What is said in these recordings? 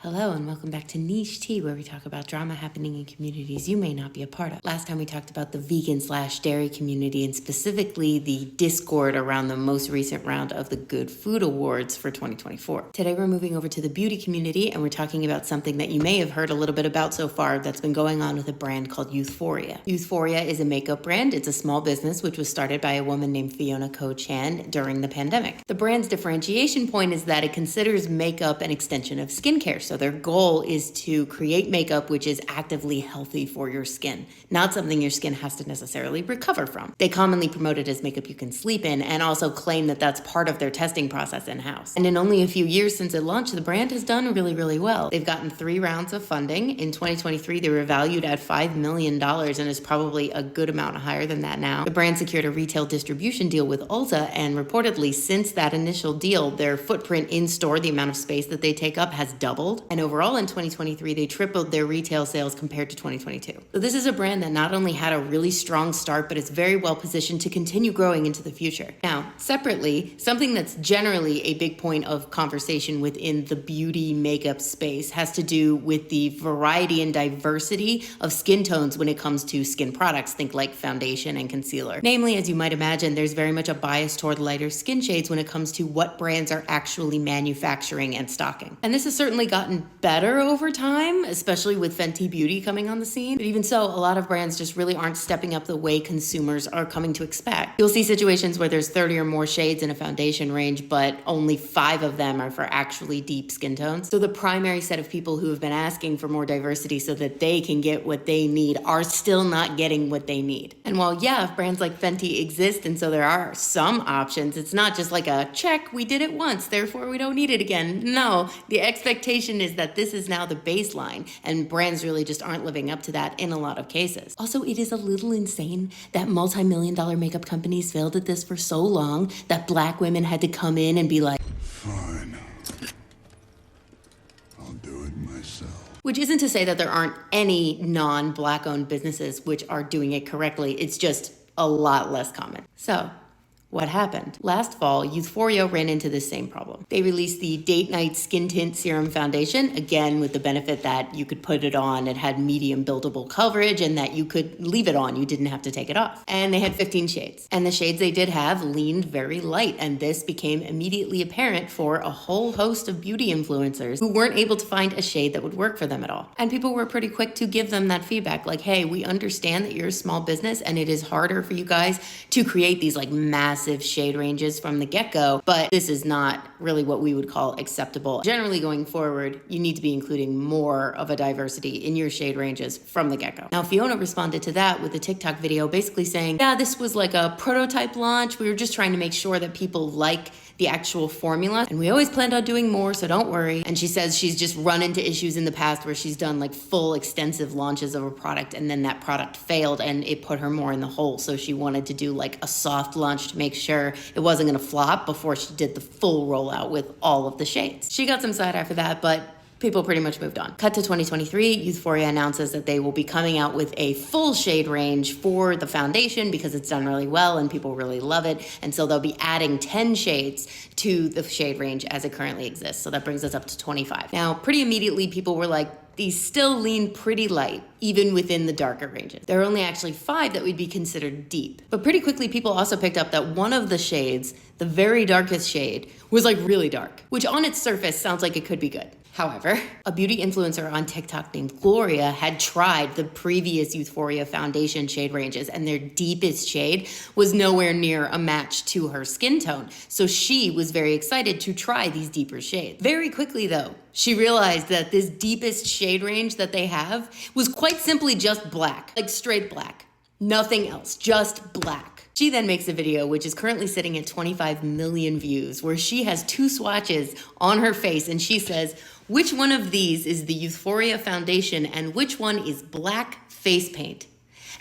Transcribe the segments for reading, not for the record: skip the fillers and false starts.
Hello and welcome back to Niche Tea, where we talk about drama happening in communities you may not be a part of. Last time we talked about the vegan/dairy community and specifically the discord around the most recent round of the Good Food Awards for 2024. Today we're moving over to the beauty community and we're talking about something that you may have heard a little bit about so far that's been going on with a brand called Youthforia. Youthforia is a makeup brand. It's a small business which was started by a woman named Fiona Ko-Chan during the pandemic. The brand's differentiation point is that it considers makeup an extension of skincare. So their goal is to create makeup which is actively healthy for your skin, not something your skin has to necessarily recover from. They commonly promote it as makeup you can sleep in and also claim that that's part of their testing process in-house. And in only a few years since it launched, the brand has done really, really well. They've gotten 3 rounds of funding. In 2023, they were valued at $5 million and is probably a good amount higher than that now. The brand secured a retail distribution deal with Ulta, and reportedly since that initial deal, their footprint in-store, the amount of space that they take up, has doubled. And overall in 2023, they tripled their retail sales compared to 2022. So this is a brand that not only had a really strong start, but is very well positioned to continue growing into the future. Now, separately, something that's generally a big point of conversation within the beauty makeup space has to do with the variety and diversity of skin tones when it comes to skin products. Think like foundation and concealer. Namely, as you might imagine, there's very much a bias toward lighter skin shades when it comes to what brands are actually manufacturing and stocking. And this has certainly gotten better over time, especially with Fenty Beauty coming on the scene. But even so, a lot of brands just really aren't stepping up the way consumers are coming to expect. You'll see situations where there's 30 or more shades in a foundation range, but only 5 of them are for actually deep skin tones. So the primary set of people who have been asking for more diversity so that they can get what they need are still not getting what they need. And while, yeah, brands like Fenty exist, and so there are some options, it's not just like a check, we did it once, therefore we don't need it again. No, the expectation is that this is now the baseline, and brands really just aren't living up to that in a lot of cases. Also, it is a little insane that multi-million-dollar makeup companies failed at this for so long that Black women had to come in and be like, fine, I'll do it myself. Which isn't to say that there aren't any non-Black owned businesses which are doing it correctly. It's just a lot less common. So, what happened? Last fall, Youthforia ran into this same problem. They released the Date Night Skin Tint Serum Foundation, again with the benefit that you could put it on, it had medium buildable coverage, and that you could leave it on, you didn't have to take it off. And they had 15 shades. And the shades they did have leaned very light, and this became immediately apparent for a whole host of beauty influencers who weren't able to find a shade that would work for them at all. And people were pretty quick to give them that feedback, like, hey, we understand that you're a small business and it is harder for you guys to create these like massive shade ranges from the get-go, but this is not really what we would call acceptable. Generally going forward, you need to be including more of a diversity in your shade ranges from the get-go. Now, Fiona responded to that with a TikTok video basically saying, yeah, this was like a prototype launch. We were just trying to make sure that people like the actual formula, and we always planned on doing more, so don't worry. And she says she's just run into issues in the past where she's done like full extensive launches of a product and then that product failed and it put her more in the hole. So she wanted to do like a soft launch to make sure it wasn't gonna flop before she did the full rollout with all of the shades. She got some side eye for that, but people pretty much moved on. Cut to 2023, Youthforia announces that they will be coming out with a full shade range for the foundation because it's done really well and people really love it. And so they'll be adding 10 shades to the shade range as it currently exists. So that brings us up to 25. Now, pretty immediately, people were like, these still lean pretty light, even within the darker ranges. There are only actually 5 that would be considered deep. But pretty quickly, people also picked up that one of the shades, the very darkest shade, was like really dark, which on its surface sounds like it could be good. However, a beauty influencer on TikTok named Gloria had tried the previous Youthforia foundation shade ranges, and their deepest shade was nowhere near a match to her skin tone. So she was very excited to try these deeper shades. Very quickly though, she realized that this deepest shade range that they have was quite simply just black, like straight black. Nothing else, just black. She then makes a video, which is currently sitting at 25 million views, where she has 2 swatches on her face and she says, which one of these is the Youthforia foundation and which one is black face paint?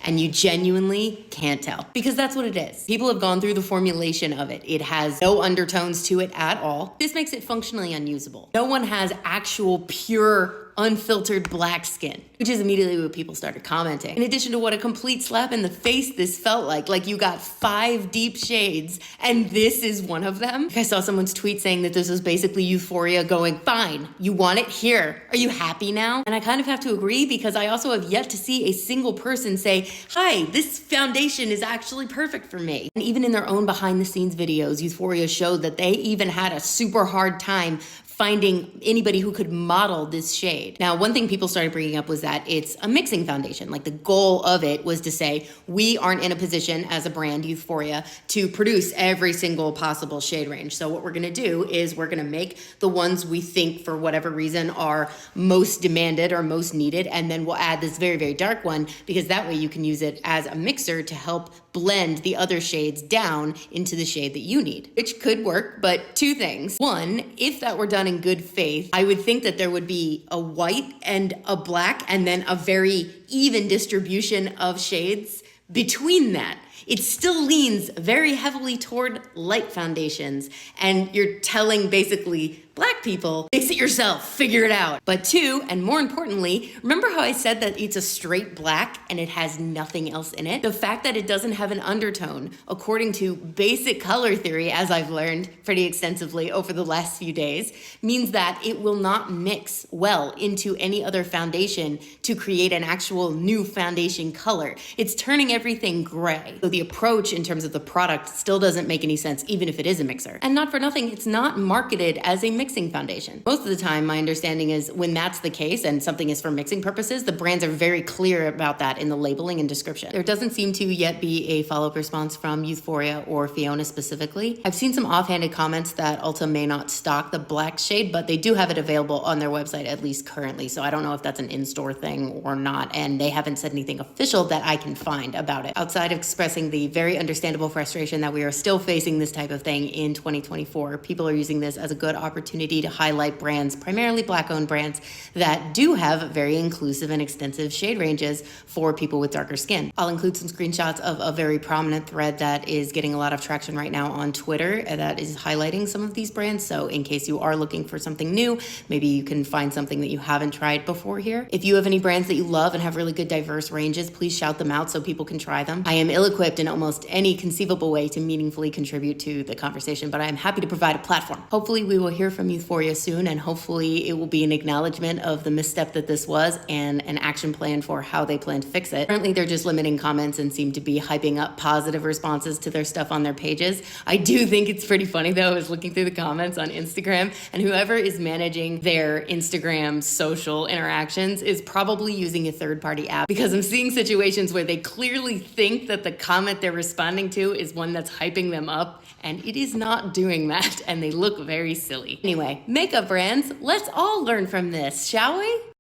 And you genuinely can't tell because that's what it is. People have gone through the formulation of it. It has no undertones to it at all. This makes it functionally unusable. No one has actual pure unfiltered black skin, which is immediately what people started commenting. In addition to what a complete slap in the face this felt like you got 5 deep shades and this is one of them. I saw someone's tweet saying that this was basically Euphoria going, fine, you want it here. Are you happy now? And I kind of have to agree because I also have yet to see a single person say, hi, this foundation is actually perfect for me. And even in their own behind the scenes videos, Euphoria showed that they even had a super hard time finding anybody who could model this shade. Now, one thing people started bringing up was that it's a mixing foundation. Like the goal of it was to say, we aren't in a position as a brand, Euphoria, to produce every single possible shade range. So what we're gonna do is we're gonna make the ones we think for whatever reason are most demanded or most needed, and then we'll add this very, very dark one because that way you can use it as a mixer to help blend the other shades down into the shade that you need, which could work, but 2 things. One, if that were done in good faith, I would think that there would be a white and a black and then a very even distribution of shades between that. It still leans very heavily toward light foundations, and you're telling basically black people, fix it yourself, figure it out. But 2, and more importantly, remember how I said that it's a straight black and it has nothing else in it? The fact that it doesn't have an undertone, according to basic color theory, as I've learned pretty extensively over the last few days, means that it will not mix well into any other foundation to create an actual new foundation color. It's turning everything gray. So the approach in terms of the product still doesn't make any sense, even if it is a mixer. And not for nothing, it's not marketed as a mixing foundation. Most of the time, my understanding is when that's the case and something is for mixing purposes, the brands are very clear about that in the labeling and description. There doesn't seem to yet be a follow-up response from Euphoria or Fiona specifically. I've seen some offhanded comments that Ulta may not stock the black shade, but they do have it available on their website, at least currently. So I don't know if that's an in-store thing or not, and they haven't said anything official that I can find about it. Outside of expressing the very understandable frustration that we are still facing this type of thing in 2024, people are using this as a good opportunity to highlight brands, primarily black-owned brands, that do have very inclusive and extensive shade ranges for people with darker skin. I'll include some screenshots of a very prominent thread that is getting a lot of traction right now on Twitter that is highlighting some of these brands. So in case you are looking for something new, maybe you can find something that you haven't tried before here. If you have any brands that you love and have really good diverse ranges, please shout them out so people can try them. I am ill-equipped in almost any conceivable way to meaningfully contribute to the conversation, but I am happy to provide a platform. Hopefully we will hear from Euphoria soon, and hopefully it will be an acknowledgement of the misstep that this was and an action plan for how they plan to fix it. Currently, they're just limiting comments and seem to be hyping up positive responses to their stuff on their pages. I do think it's pretty funny, though. I was looking through the comments on Instagram, and whoever is managing their Instagram social interactions is probably using a third-party app, because I'm seeing situations where they clearly think that the comment they're responding to is one that's hyping them up, and it is not doing that, and they look very silly. Anyway, makeup brands, let's all learn from this, shall we?